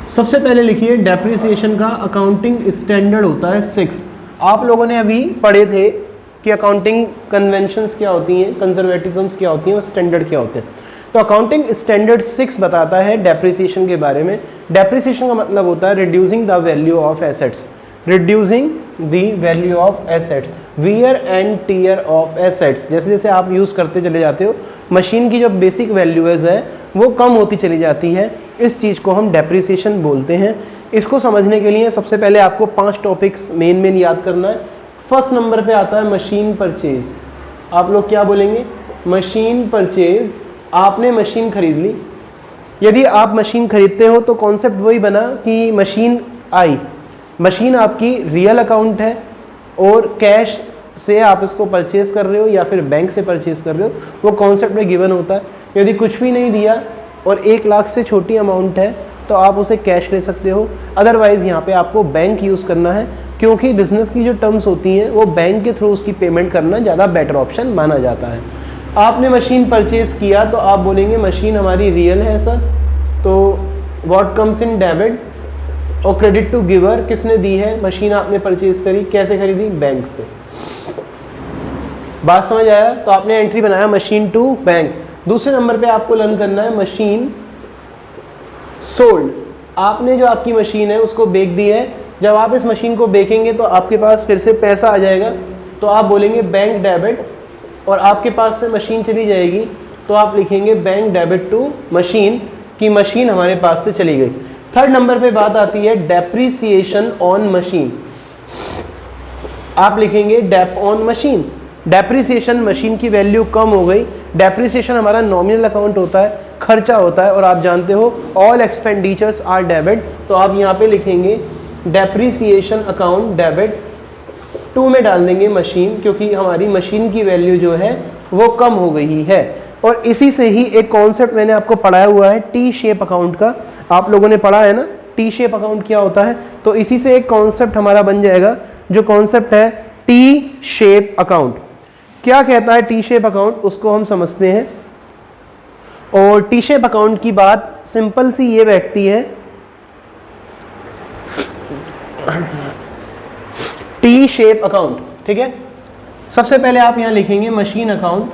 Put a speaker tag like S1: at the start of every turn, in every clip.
S1: सबसे पहले लिखिए डेप्रिसिएशन का अकाउंटिंग स्टैंडर्ड होता है 6। आप लोगों ने अभी पढ़े थे कि अकाउंटिंग कन्वेंशंस क्या होती हैं, कंजर्वेटिज्म्स क्या होती हैं और स्टैंडर्ड क्या होते हैं। तो अकाउंटिंग स्टैंडर्ड 6 बताता है डेप्रिसिएशन के बारे में। डेप्रिसिएशन का मतलब होता है reducing the value of assets, reducing the value of assets, wear and tear of assets. जैसे जैसे आप यूज़ करते चले जाते हो, मशीन की जो बेसिक वैल्यूज है वो कम होती चली जाती है। इस चीज़ को हम डेप्रिसिएशन बोलते हैं। इसको समझने के लिए सबसे पहले आपको 5 टॉपिक्स मेन याद करना है। फर्स्ट नंबर पे आता है मशीन परचेज। आप लोग क्या बोलेंगे? Machine purchase. आपने मशीन खरीद ली। यदि आप मशीन खरीदते हो तो कॉन्सेप्ट वही बना कि मशीन आई, मशीन आपकी रियल अकाउंट है और कैश से आप इसको परचेज कर रहे हो या फिर बैंक से परचेज कर रहे हो, वो कॉन्सेप्ट में गिवन होता है। यदि कुछ भी नहीं दिया और 1 लाख से छोटी अमाउंट है तो आप उसे कैश ले सकते हो। अदरवाइज़ यहाँ पे आपको बैंक यूज़ करना है, क्योंकि बिजनेस की जो टर्म्स होती हैं वो बैंक के थ्रू उसकी पेमेंट करना ज़्यादा बेटर ऑप्शन माना जाता है। आपने मशीन परचेज किया तो आप बोलेंगे मशीन हमारी रियल है सर, तो व्हाट कम्स इन डेबिट और क्रेडिट टू गिवर। किसने दी है? मशीन आपने परचेज करी। कैसे खरीदी? बैंक से। बात समझ आया? तो आपने एंट्री बनाया मशीन टू बैंक। दूसरे नंबर पे आपको लर्न करना है मशीन सोल्ड। आपने जो आपकी मशीन है उसको बेच दी है। जब आप इस मशीन को बेचेंगे तो आपके पास फिर से पैसा आ जाएगा, तो आप बोलेंगे बैंक डेबिट, और आपके पास से मशीन चली जाएगी तो आप लिखेंगे बैंक डेबिट टू मशीन, की मशीन हमारे पास से चली गई। थर्ड नंबर पे बात आती है डेप्रिसिएशन ऑन मशीन। आप लिखेंगे dep on machine. Depreciation, machine की वैल्यू कम हो गई। डेप्रिसिएशन हमारा नॉमिनल अकाउंट होता है, खर्चा होता है, और आप जानते हो ऑल एक्सपेंडिचर्स आर डेबिट, तो आप यहाँ पे लिखेंगे डेप्रिसिएशन अकाउंट डेबिट। 2 में डाल देंगे मशीन, क्योंकि हमारी मशीन की वैल्यू जो है वो कम हो गई है। और इसी से ही एक कॉन्सेप्ट मैंने आपको पढ़ाया हुआ है टी शेप अकाउंट का। आप लोगों ने पढ़ा है ना टी शेप अकाउंट क्या होता है, तो इसी से एक कॉन्सेप्ट हमारा बन जाएगा, जो कॉन्सेप्ट है टी शेप अकाउंट। क्या कहता है टी शेप अकाउंट, उसको हम समझते हैं। और टी शेप अकाउंट की बात सिंपल सी ये बैठती है, टी शेप अकाउंट, ठीक है। सबसे पहले आप यहां लिखेंगे मशीन अकाउंट।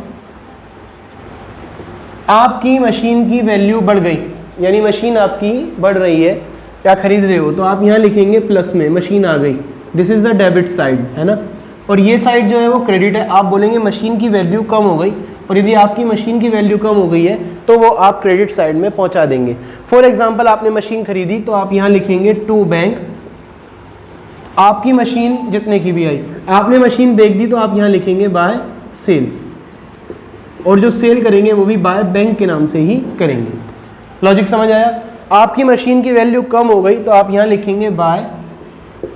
S1: आपकी मशीन की वैल्यू बढ़ गई, यानी मशीन आपकी बढ़ रही है या खरीद रहे हो, तो आप यहां लिखेंगे प्लस में मशीन आ गई। This is the debit side, है ना। और ये साइड जो है वो क्रेडिट है। आप बोलेंगे मशीन की वैल्यू कम हो गई, और यदि आपकी मशीन की वैल्यू कम हो गई है तो वो आप क्रेडिट साइड में पहुंचा देंगे। फॉर एग्जांपल आपने मशीन खरीदी तो आप यहां लिखेंगे टू बैंक। आपकी मशीन जितने की भी आई, आपने मशीन बेच दी तो आप यहां लिखेंगे बाय सेल्स, और जो सेल करेंगे वो भी बाय बैंक के नाम से ही करेंगे। लॉजिक समझ आया? आपकी मशीन की वैल्यू कम हो गई तो आप यहां लिखेंगे बाय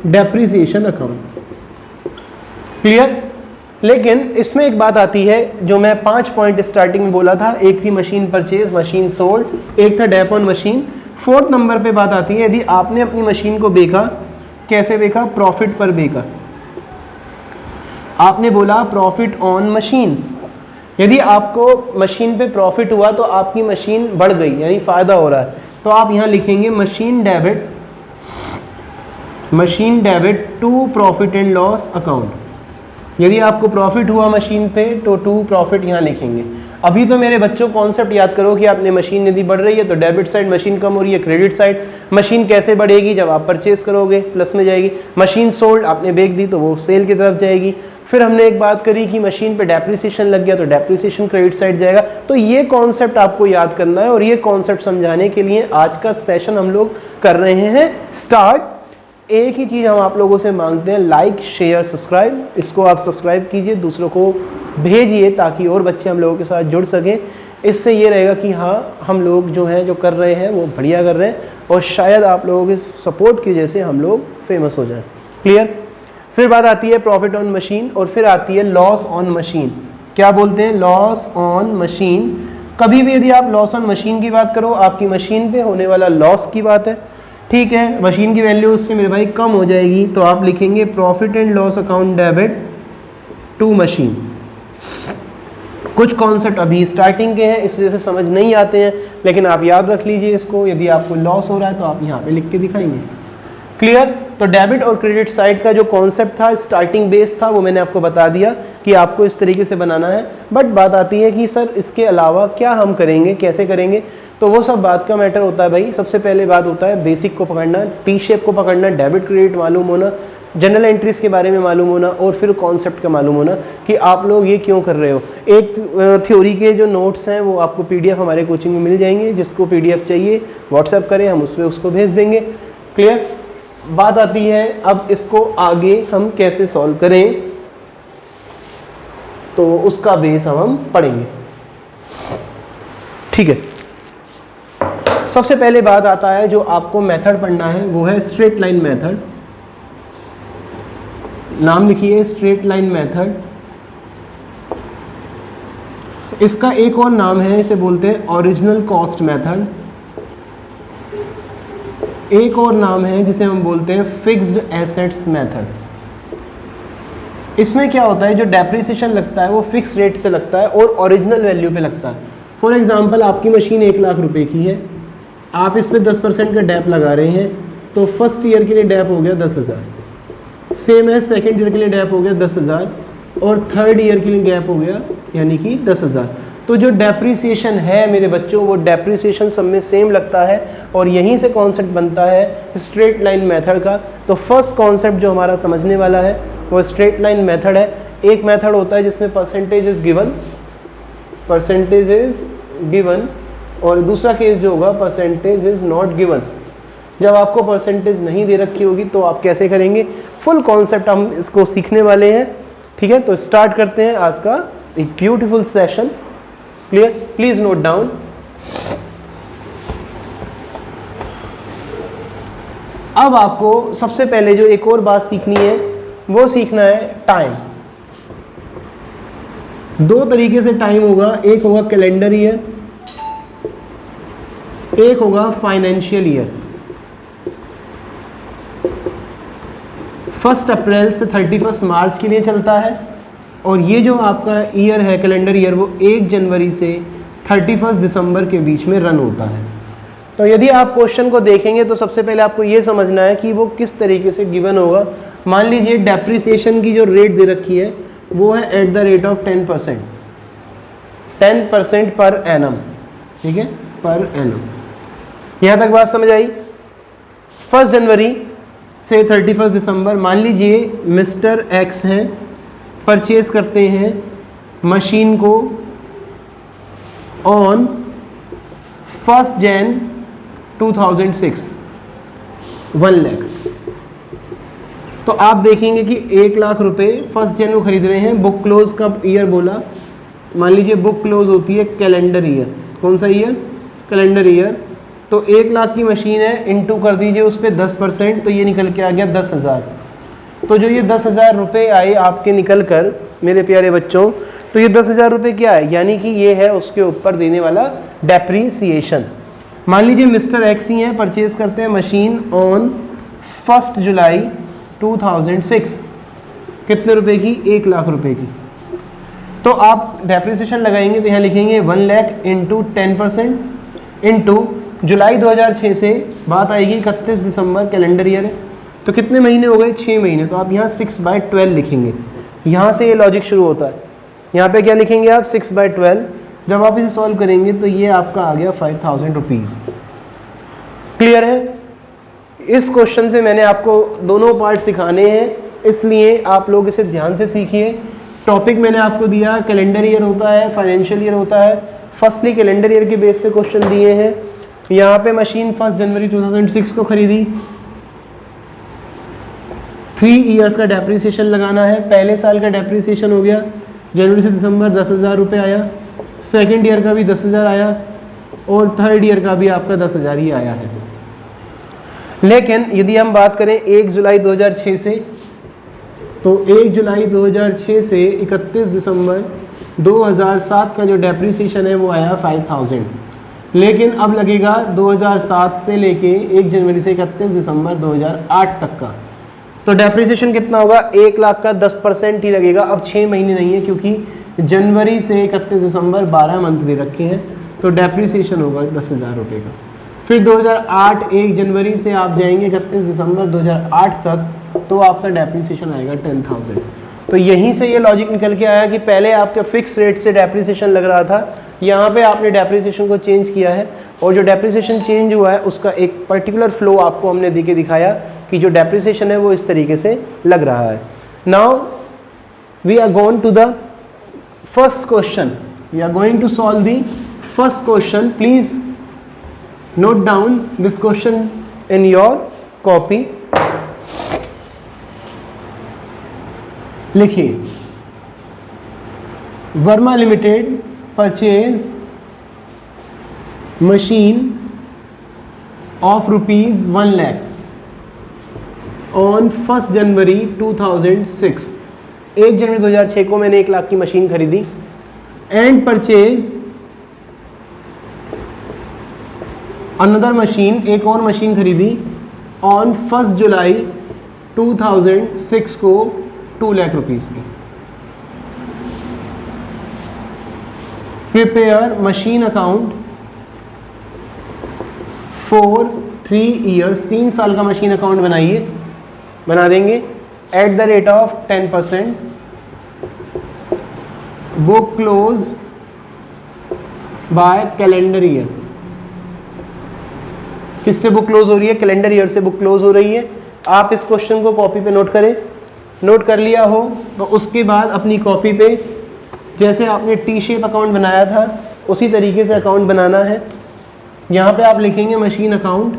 S1: डेप्रिसिएशन अकाउंट। क्लियर? लेकिन इसमें एक बात आती है, जो मैं 5 पॉइंट स्टार्टिंग में बोला था, एक थी मशीन परचेज, मशीन सोल्ड, एक था Depp on machine. 4th number पे बात आती है यदि आपने अपनी मशीन को बेचा। कैसे बेचा? प्रॉफिट पर बेचा। आपने बोला प्रॉफिट ऑन मशीन। यदि आपको मशीन पे प्रॉफिट हुआ तो आपकी मशीन बढ़ गई, यानी फायदा हो रहा है, तो आप यहां लिखेंगे machine debit to profit and loss account. यदि आपको प्रॉफिट हुआ मशीन पे तो टू प्रॉफिट यहाँ लिखेंगे। अभी तो मेरे बच्चों कॉन्सेप्ट याद करो कि आपने मशीन यदि बढ़ रही है तो डेबिट साइड, मशीन कम हो रही है क्रेडिट साइड। मशीन कैसे बढ़ेगी? जब आप परचेज करोगे प्लस में जाएगी। मशीन सोल्ड, आपने बेच दी तो वो सेल की तरफ जाएगी। फिर हमने एक बात करी कि मशीन पे डेप्रिसिएशन लग गया तो डेप्रिसिएशन क्रेडिट साइड जाएगा। तो ये कॉन्सेप्ट आपको याद करना है, और ये कॉन्सेप्ट समझाने के लिए आज का सेशन हम लोग कर रहे हैं स्टार्ट। एक ही चीज़ हम आप लोगों से मांगते हैं, लाइक शेयर सब्सक्राइब। इसको आप सब्सक्राइब कीजिए, दूसरों को भेजिए ताकि और बच्चे हम लोगों के साथ जुड़ सकें। इससे ये रहेगा कि हाँ, हम लोग जो हैं जो कर रहे हैं वो बढ़िया कर रहे हैं, और शायद आप लोगों के सपोर्ट की वजह से हम लोग फेमस हो जाएं। क्लियर? फिर बात आती है प्रॉफिट ऑन मशीन, और फिर आती है लॉस ऑन मशीन। क्या बोलते हैं? Loss on machine. कभी भी यदि आप लॉस ऑन मशीन की बात करो, आपकी मशीन पे होने वाला लॉस की बात है, ठीक है। मशीन की वैल्यू उससे मेरे भाई कम हो जाएगी, तो आप लिखेंगे profit and loss account debit to machine. कुछ कॉन्सेप्ट अभी स्टार्टिंग के हैं इस वजह से समझ नहीं आते हैं, लेकिन आप याद रख लीजिए इसको, यदि आपको लॉस हो रहा है तो आप यहाँ पे लिख के दिखाएंगे। क्लियर? तो डेबिट और क्रेडिट साइड का जो कॉन्सेप्ट था, स्टार्टिंग बेस था, वो मैंने आपको बता दिया कि आपको इस तरीके से बनाना है। बट बात आती है कि सर इसके अलावा क्या हम करेंगे, कैसे करेंगे, तो वो सब बात का मैटर होता है भाई। सबसे पहले बात होता है बेसिक को पकड़ना, टी शेप को पकड़ना, डेबिट क्रेडिट मालूम होना, जनरल एंट्रीज के बारे में मालूम होना, और फिर कॉन्सेप्ट का मालूम होना कि आप लोग ये क्यों कर रहे हो। एक थ्योरी के जो नोट्स हैं वो आपको पीडीएफ हमारे कोचिंग में मिल जाएंगे, जिसको पीडीएफ चाहिए व्हाट्सएप करें, हम उस पर उसको भेज देंगे। क्लियर? बात आती है अब इसको आगे हम कैसे सॉल्व करें, तो उसका बेस हम पढ़ेंगे। ठीक है, सबसे पहले बात आता है जो आपको मेथड पढ़ना है वो है स्ट्रेट लाइन मेथड। नाम लिखिए स्ट्रेट लाइन मेथड। इसका एक और नाम है, इसे बोलते हैं ओरिजिनल कॉस्ट मेथड। एक और नाम है जिसे हम बोलते हैं फिक्स्ड एसेट्स मेथड। इसमें क्या होता है, जो डेप्रिसिएशन लगता है वो फिक्स रेट से लगता है और ओरिजिनल वैल्यू पे लगता है। फॉर एग्जांपल आपकी मशीन 1 लाख रुपए की है, आप इस पे 10% का डैप लगा रहे हैं, तो फर्स्ट ईयर के लिए डैप हो गया 10,000, सेम है सेकेंड ईयर के लिए डैप हो गया 10,000, और थर्ड ईयर के लिए गैप हो गया यानी कि 10,000। तो जो डेप्रिसिएशन है मेरे बच्चों, वो डेप्रिसिएशन सब में सेम लगता है, और यहीं से कॉन्सेप्ट बनता है स्ट्रेट लाइन मेथड का। तो फर्स्ट कॉन्सेप्ट जो हमारा समझने वाला है वो स्ट्रेट लाइन मेथड है। एक मेथड होता है जिसमें परसेंटेज इज गिवन, और दूसरा केस जो होगा परसेंटेज इज नॉट गिवन। जब आपको परसेंटेज नहीं दे रखी होगी तो आप कैसे करेंगे, फुल कॉन्सेप्ट हम इसको सीखने वाले हैं। ठीक है, तो स्टार्ट करते हैं आज का एक beautiful session. Clear? Please note down. अब आपको सबसे पहले जो एक और बात सीखनी है वो सीखना है टाइम। दो तरीके से टाइम होगा, एक होगा कैलेंडर ईयर, एक होगा फाइनेंशियल ईयर। 1 अप्रैल से 31 मार्च के लिए चलता है, और ये जो आपका ईयर है कैलेंडर ईयर, वो 1 जनवरी से 31 दिसंबर के बीच में रन होता है। तो यदि आप क्वेश्चन को देखेंगे तो सबसे पहले आपको ये समझना है कि वो किस तरीके से गिवन होगा। मान लीजिए डेप्रिसिएशन की जो रेट दे रखी है वो है at the rate of 10%, 10% per annum. ठीक है, पर एनम। यहाँ तक बात समझ आई? 1 जनवरी से 31 दिसंबर, मान लीजिए मिस्टर एक्स हैं, परचेज करते हैं मशीन को ऑन 1 जन 2006, 1 लाख। तो आप देखेंगे कि 1 लाख रुपए 1 जन को खरीद रहे हैं। बुक क्लोज कब ईयर बोला, मान लीजिए बुक क्लोज होती है कैलेंडर ईयर। कौन सा ईयर? Calendar year. तो 1 लाख की मशीन है, इनटू कर दीजिए उस पर 10%, तो ये निकल के आ गया 10,000। तो जो ये 10,000 रुपये आए आपके निकल कर मेरे प्यारे बच्चों, तो ये 10,000 रुपये क्या है, यानी कि ये है उसके ऊपर देने वाला डेप्रीसिएशन। मान लीजिए मिस्टर एक्स ही है, परचेज करते हैं मशीन ऑन 1 जुलाई 2006, कितने रुपए की? 1 लाख रुपए की। तो आप डेप्रिसिएशन लगाएंगे तो यहाँ लिखेंगे 1 लाख इंटू 10% इंटू जुलाई 2006 से बात आएगी 31 दिसंबर कैलेंडर ईयर है, तो कितने महीने हो गए? 6 महीने। तो आप यहाँ 6/12 लिखेंगे। यहाँ से ये लॉजिक शुरू होता है। यहाँ पे क्या लिखेंगे आप? 6/12। जब आप इसे सॉल्व करेंगे तो ये आपका आ गया 5,000 रुपीज़। क्लियर है? इस क्वेश्चन से मैंने आपको दोनों पार्ट सिखाने हैं, इसलिए आप लोग इसे ध्यान से सीखिए। टॉपिक मैंने आपको दिया, कैलेंडर ईयर होता है, फाइनेंशियल ईयर होता है। फर्स्टली कैलेंडर ईयर के बेस पे क्वेश्चन दिए हैं। यहाँ पे मशीन 1 जनवरी 2006 को खरीदी, 3 ईयर्स का डेप्रिसिएशन लगाना है। पहले साल का डेप्रिसिएशन हो गया जनवरी से दिसंबर 10,000 रुपये आया, सेकेंड ईयर का भी 10,000 आया, और थर्ड ईयर का भी आपका 10,000 ही आया है। लेकिन यदि हम बात करें 1 जुलाई 2006 से, तो 1 जुलाई 2006 से 31 दिसंबर 2007 का जो डेप्रिसिएशन है वो आया 5,000। लेकिन अब लगेगा 2007 से लेके 1 जनवरी से 31 दिसंबर 2008 तक का। तो डेप्रिसिएशन कितना होगा? 1 लाख का 10% ही लगेगा। अब 6 महीने नहीं है, क्योंकि जनवरी से 31 दिसंबर 12 मंथ दे रखे हैं, तो डेप्रिसिएशन होगा 10,000 रुपये का। फिर 2008 1 जनवरी से आप जाएंगे 31 दिसंबर 2008 तक, तो आपका डेप्रिसिएशन आएगा 10,000। तो यहीं से ये लॉजिक निकल के आया कि पहले आपके फिक्स रेट से डेप्रिसिएशन लग रहा था, यहाँ पे आपने डेप्रिसिएशन को चेंज किया है, और जो डेप्रिसिएशन चेंज हुआ है उसका एक पर्टिकुलर फ्लो आपको हमने दे के दिखाया कि जो डेप्रिसिएशन है वो इस तरीके से लग रहा है। Now we are going to the first question, we are going to solve the first question. Please note down this question in your copy. लिखिए, Verma limited purchase machine of rupees 1 lakh on 1 जनवरी 2006। 1 जनवरी 2006 को मैंने 1 लाख की मशीन खरीदी। And purchase another machine, एक और machine खरीदी on 1 जुलाई 2006 को 2 lakh rupees की। Prepare machine account for 3 years, 3 साल का मशीन अकाउंट बनाइए, बना देंगे at the rate of 10%। Book close by calendar year. किससे बुक क्लोज हो रही है? कैलेंडर ईयर से बुक क्लोज हो रही है। आप इस क्वेश्चन को कॉपी पे नोट करें, नोट कर लिया हो तो उसके बाद अपनी कॉपी पे जैसे आपने टी शेप अकाउंट बनाया था उसी तरीके से अकाउंट बनाना है। यहाँ पे आप लिखेंगे मशीन अकाउंट,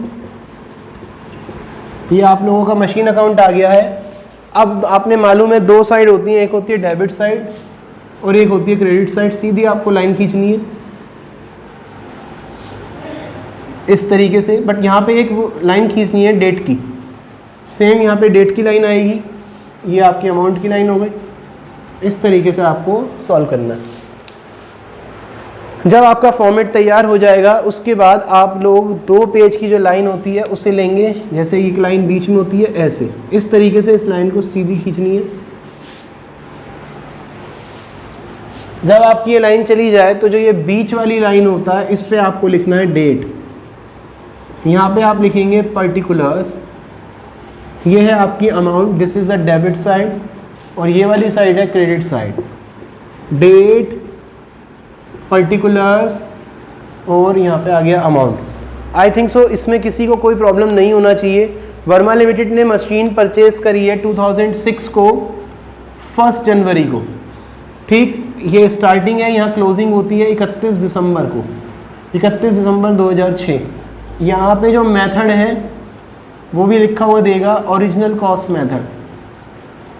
S1: ये आप लोगों का मशीन अकाउंट आ गया है। अब आपने मालूम है 2 साइड होती हैं, एक होती है डेबिट साइड और एक होती है क्रेडिट साइड। सीधी आपको लाइन खींचनी है इस तरीके से, बट यहाँ पे एक लाइन खींचनी है डेट की। सेम यहाँ पे डेट की लाइन आएगी, ये आपकी अमाउंट की लाइन हो गई। इस तरीके से आपको सॉल्व करना है। जब आपका फॉर्मेट तैयार हो जाएगा उसके बाद आप लोग 2 पेज की जो लाइन होती है उसे लेंगे, जैसे एक लाइन बीच में होती है ऐसे, इस तरीके से इस लाइन को सीधी खींचनी है। जब आपकी ये लाइन चली जाए तो जो ये बीच वाली लाइन होता है इस पे आपको लिखना है डेट। यहाँ पे आप लिखेंगे पर्टिकुलर्स, ये है आपकी amount, this is a debit side, और ये वाली साइड है क्रेडिट साइड। डेट, पर्टिकुलर्स और यहाँ पे आ गया अमाउंट। आई थिंक सो इसमें किसी को कोई प्रॉब्लम नहीं होना चाहिए। वर्मा लिमिटेड ने मशीन परचेज करी है 2006 को 1 जनवरी को, ठीक। ये स्टार्टिंग है, यहाँ क्लोजिंग होती है 31 दिसंबर को, 31 दिसंबर 2006। यहाँ पे जो मेथड है वो भी लिखा हुआ देगा, ओरिजिनल कॉस्ट मेथड,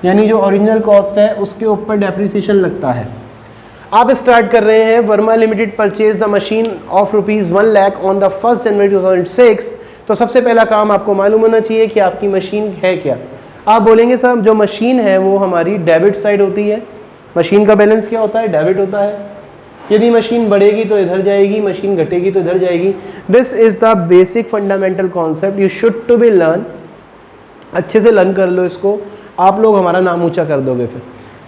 S1: यानी जो ओरिजिनल कॉस्ट है उसके ऊपर डेप्रिसिएशन लगता है। आप स्टार्ट कर रहे हैं, Verma limited purchase the machine of rupees 1 lakh on the 1 जनवरी 2006। तो सबसे पहला काम आपको मालूम होना चाहिए कि आपकी मशीन है क्या। आप बोलेंगे साहब जो मशीन है वो हमारी डेबिट साइड होती है। मशीन का बैलेंस क्या होता है? डेबिट होता है। यदि मशीन बढ़ेगी तो इधर जाएगी, मशीन घटेगी तो इधर जाएगी। This is the basic fundamental concept, you should to be learn. अच्छे से लर्न कर लो इसको, आप लोग हमारा नाम ऊंचा कर दोगे फिर,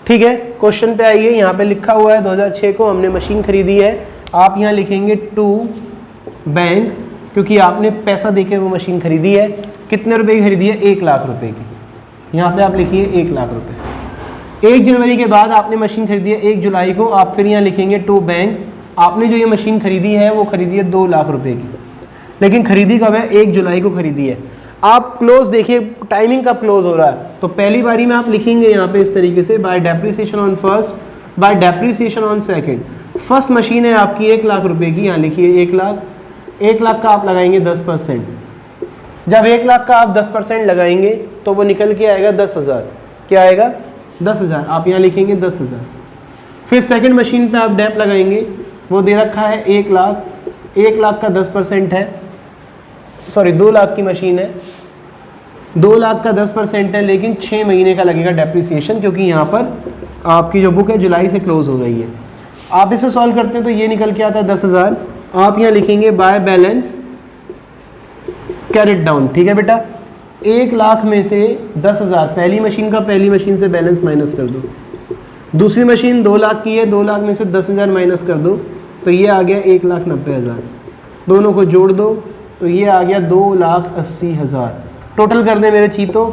S1: ठीक है। क्वेश्चन पे आइए, यहाँ पे लिखा हुआ है 2006 को हमने मशीन खरीदी है। आप यहाँ लिखेंगे टू बैंक, क्योंकि आपने पैसा देके वो मशीन खरीदी है। कितने रुपए की खरीदी है? 1 लाख रुपए की। यहाँ पे आप लिखिए 1 लाख रुपए। 1 जनवरी के बाद आपने मशीन खरीदी है 1 जुलाई को, आप फिर यहाँ लिखेंगे टू बैंक। आपने जो ये मशीन खरीदी है वो खरीदी है 2 लाख रुपए की, लेकिन खरीदी कब है? 1 जुलाई को खरीदी है। आप क्लोज देखिए, टाइमिंग कब क्लोज हो रहा है, तो पहली बारी में आप लिखेंगे यहाँ पे इस तरीके से, bye depreciation on first, bye depreciation on second. First machine है आपकी 1 लाख रुपए की, यहाँ लिखिए 1 लाख। 1 लाख का आप लगाएंगे 10%। जब 1 लाख का आप 10% लगाएंगे तो वो निकल के आएगा 10,000। क्या आएगा? 10,000। आप यहाँ लिखेंगे 10,000। फिर सेकंड मशीन पे आप डेप लगाएंगे, वो दे रखा है 1 लाख। 1 लाख का 10% है, सॉरी 2 लाख की मशीन है, 2 लाख का 10% है, लेकिन 6 महीने का लगेगा डेप्रिसिएशन, क्योंकि यहाँ पर आपकी जो बुक है जुलाई से क्लोज हो गई है। आप इसे सॉल्व करते हैं तो ये निकल के आता है 10,000। आप यहाँ लिखेंगे बाय बैलेंस कैरेट डाउन, ठीक है बेटा। 1 लाख में से 10,000 पहली मशीन का, पहली मशीन से बैलेंस माइनस कर दो। दूसरी मशीन 2 लाख की है, 2 लाख में से 10,000 माइनस कर दो तो ये आ गया 1,90,000, दोनों को जोड़ दो तो ये आ गया 2,80,000। टोटल कर दे मेरे चीतों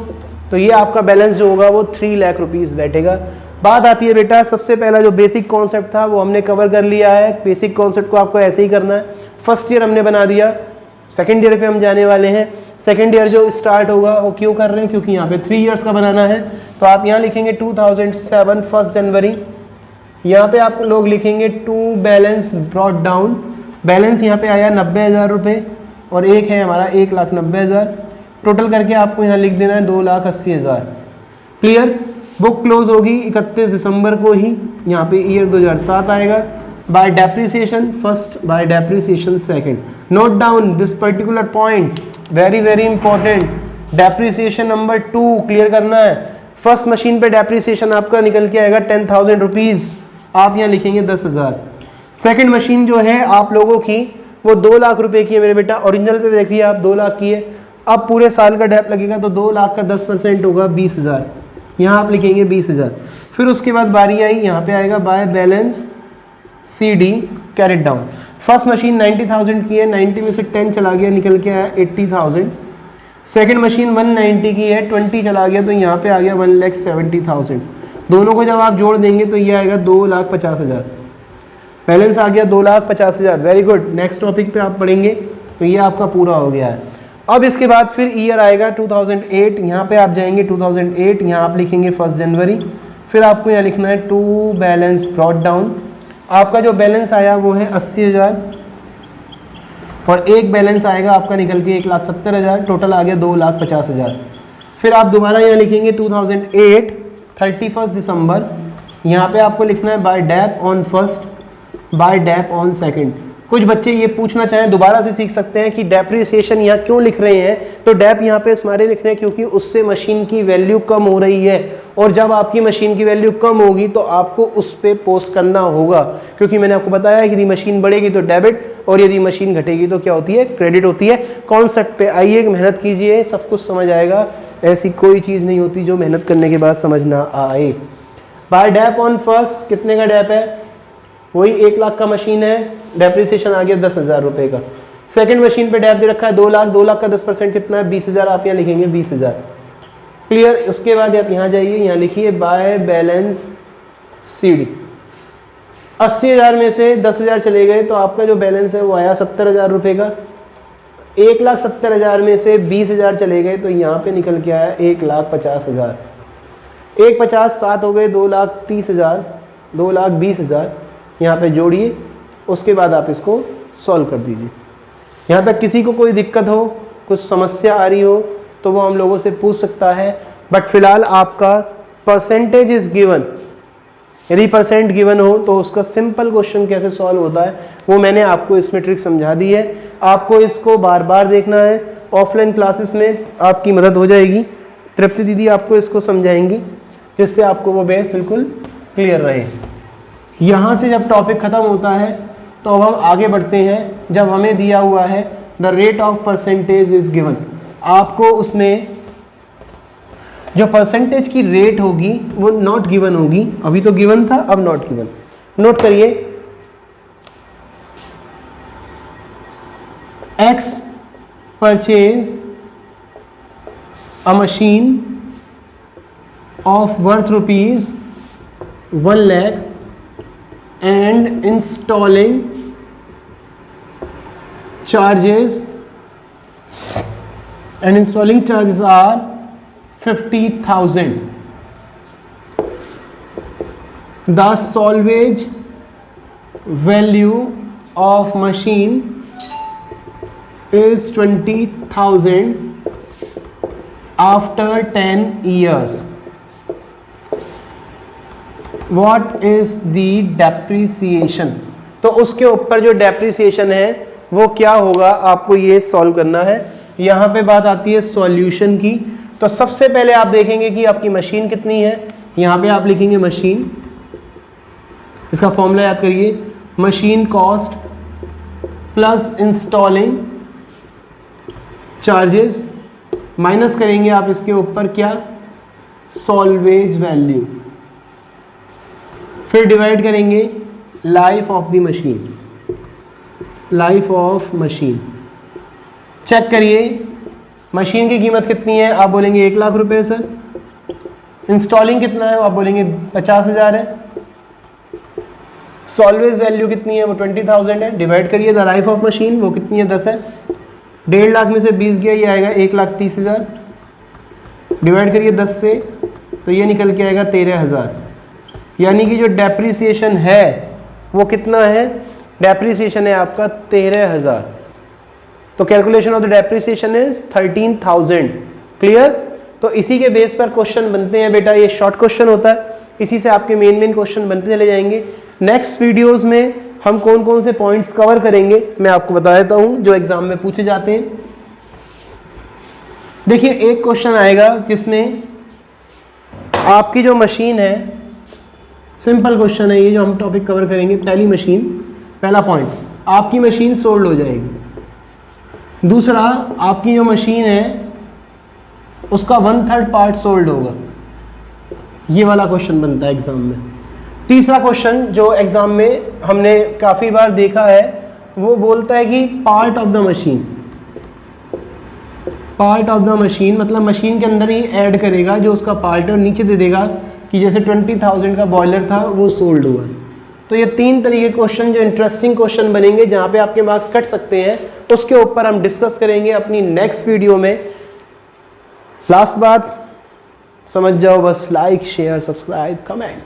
S1: तो ये आपका बैलेंस जो होगा वो 3 लाख रुपीज़ बैठेगा। बात आती है बेटा, सबसे पहला जो बेसिक कॉन्सेप्ट था वो हमने कवर कर लिया है। बेसिक कॉन्सेप्ट को आपको ऐसे ही करना है। फर्स्ट ईयर हमने बना दिया, सेकेंड ईयर पे हम जाने वाले हैं। सेकेंड ईयर जो स्टार्ट होगा वो क्यों कर रहे हैं, क्योंकि यहाँ पे 3 इयर्स का बनाना है। तो आप यहाँ लिखेंगे 2007 1 जनवरी, यहाँ पे आप लोग लिखेंगे to balance brought down. Balance यहाँ पे आया 90,000 रुपये और एक है हमारा 1,90,000। टोटल करके आपको यहाँ लिख देना है 2,80,000। क्लियर। बुक क्लोज होगी 31 दिसंबर को ही, यहाँ पे ईयर 2007 आएगा। Bye depreciation first, bye depreciation second. Note down this particular point, very very important. Depreciation number 2 clear करना है। फर्स्ट मशीन पे डेप्रिसिएशन आपका निकल के आएगा 10,000 रुपीज़, आप यहाँ लिखेंगे 10,000। सेकंड मशीन जो है आप लोगों की वो 2 लाख रुपए की है मेरे बेटा, ओरिजिनल पे देखिए आप 2 लाख की है। अब पूरे साल का डेप लगेगा तो 2 लाख का 10% होगा 20,000, यहाँ आप लिखेंगे 20,000। फिर उसके बाद बारी आई, यहाँ पे आएगा by balance CD carried down. First machine 90,000 की है, 90 में से 10 चला गया, निकल के आया 80,000। सेकंड मशीन 190 की है, 20 चला गया तो यहाँ पे आ गया 1,70,000। दोनों को जब आप जोड़ देंगे तो ये आएगा 2,50,000। बैलेंस आ गया 2,50,000। Very good. नेक्स्ट टॉपिक पे आप पढ़ेंगे तो ये आपका पूरा हो गया है। अब इसके बाद फिर ईयर आएगा 2008, यहाँ पे आप जाएंगे 2008, यहाँ आप लिखेंगे 1 जनवरी। फिर आपको यहाँ लिखना है टू बैलेंस ब्रॉट डाउन। आपका जो बैलेंस आया वो है 80,000 और एक बैलेंस आएगा आपका निकल के 1,70,000। टोटल आ गया 2,50,000। फिर आप दोबारा यहाँ लिखेंगे 2008 31 दिसंबर, यहाँ पे आपको लिखना है by dep on first, by dep on second. कुछ बच्चे ये पूछना चाहें, दोबारा से सीख सकते हैं कि डेप्रिसिएशन यहाँ क्यों लिख रहे हैं। तो डेप यहाँ पे इसमारे लिख रहे हैं क्योंकि उससे मशीन की वैल्यू कम हो रही है, और जब आपकी मशीन की वैल्यू कम होगी तो आपको उस पर पोस्ट करना होगा, क्योंकि मैंने आपको बताया यदि मशीन बढ़ेगी तो डेबिट और यदि मशीन घटेगी तो क्या होती है, क्रेडिट होती है। कॉन्सेप्ट पे आइए, मेहनत कीजिए, सब कुछ समझ आएगा। ऐसी कोई चीज़ नहीं होती जो मेहनत करने के बाद समझ ना आए। बाय डेप ऑन फर्स्ट, कितने का डेप है, वही 1 लाख का मशीन है, डेप्रिसिएशन आ गया 10,000 रुपये का। सेकंड मशीन पे डेप दे रखा है 2 लाख, 2 लाख का 10% कितना है 20,000, आप यहाँ लिखेंगे 20,000। क्लियर। उसके बाद आप यहाँ जाइए, यहाँ लिखिए बाय बैलेंस CD। 80,000 में से 10,000 चले गए तो आपका जो बैलेंस है वो आया 70,000 रुपये का। 1,70,000 में से 20,000 चले गए तो यहाँ पे निकल के आया 1,50,000। 1,50 7 हो गए 2,30,000, 2,20,000 यहाँ पे जोड़िए। उसके बाद आप इसको सॉल्व कर दीजिए। यहाँ तक किसी को कोई दिक्कत हो, कुछ समस्या आ रही हो तो वो हम लोगों से पूछ सकता है। बट फिलहाल आपका परसेंटेज इज गिवन, यदि परसेंट गिवन हो तो उसका सिंपल क्वेश्चन कैसे सॉल्व होता है वो मैंने आपको इसमें ट्रिक समझा दी है। आपको इसको बार बार देखना है, ऑफलाइन क्लासेस में आपकी मदद हो जाएगी। तृप्ति दीदी आपको इसको समझाएंगी जिससे आपको वो बेस बिल्कुल क्लियर रहे। यहाँ से जब टॉपिक ख़त्म होता है तो अब हम आगे बढ़ते हैं। जब हमें दिया हुआ है the rate of percentage is given, आपको उसमें जो परसेंटेज की रेट होगी वो नॉट गिवन होगी। अभी तो गिवन था, अब नॉट गिवन। नोट करिए, X purchase a machine of worth rupees 1 lakh and installing charges are 50,000. The salvage value of machine is 20,000 after 10 years. What is the depreciation? तो उसके ऊपर जो डेप्रिसिएशन है वो क्या होगा, आपको ये सॉल्व करना है। यहाँ पे बात आती है सॉल्यूशन की। तो सबसे पहले आप देखेंगे कि आपकी मशीन कितनी है। यहाँ पे आप लिखेंगे मशीन, इसका फॉर्मूला याद करिए, machine cost plus installing charges minus करेंगे आप इसके ऊपर क्या, सॉल्वेज वैल्यू। फिर डिवाइड करेंगे life of the machine, life of machine. Check करिए मशीन की कीमत कितनी है, आप बोलेंगे 1 लाख रुपए सर। इंस्टॉलिंग कितना है, आप बोलेंगे 50,000 है। सॉल्वेज वैल्यू कितनी है, वो 20,000 है। डिवाइड करिए द लाइफ ऑफ मशीन, वो कितनी है, 10 है। 1.5 लाख में से 20 गया, ये आएगा 1,30,000। डिवाइड करिए 10 से, तो ये निकल के आएगा 13,000। यानी कि जो डेप्रिसिएशन है वो कितना है, डेप्रिसिएशन है आपका 13,000। तो calculation of the depreciation is 13,000। Clear. तो इसी के बेस पर क्वेश्चन बनते हैं बेटा, ये शॉर्ट क्वेश्चन होता है, इसी से आपके मेन क्वेश्चन बनते चले जाएंगे। नेक्स्ट वीडियोस में हम कौन कौन से पॉइंट्स कवर करेंगे मैं आपको बता देता हूं जो एग्जाम में पूछे जाते हैं। देखिए एक क्वेश्चन आएगा जिसमें आपकी जो मशीन है, सिंपल क्वेश्चन है ये जो हम टॉपिक कवर करेंगे। पहली मशीन, पहला पॉइंट, आपकी मशीन सोल्ड हो जाएगी। दूसरा, आपकी जो मशीन है उसका 1/3 पार्ट सोल्ड होगा। ये वाला क्वेश्चन बनता है एग्जाम में। तीसरा क्वेश्चन जो एग्जाम में हमने काफ़ी बार देखा है वो बोलता है कि part of the machine, part of the machine मतलब मशीन के अंदर ही ऐड करेगा जो उसका पार्ट है और नीचे दे देगा कि जैसे 20,000 का बॉयलर था वो सोल्ड हुआ। तो ये 3 तरीके क्वेश्चन जो इंटरेस्टिंग क्वेश्चन बनेंगे जहाँ पे आपके मार्क्स कट सकते हैं, उसके ऊपर हम डिस्कस करेंगे अपनी नेक्स्ट वीडियो में। लास्ट बात समझ जाओ बस, लाइक शेयर सब्सक्राइब कमेंट।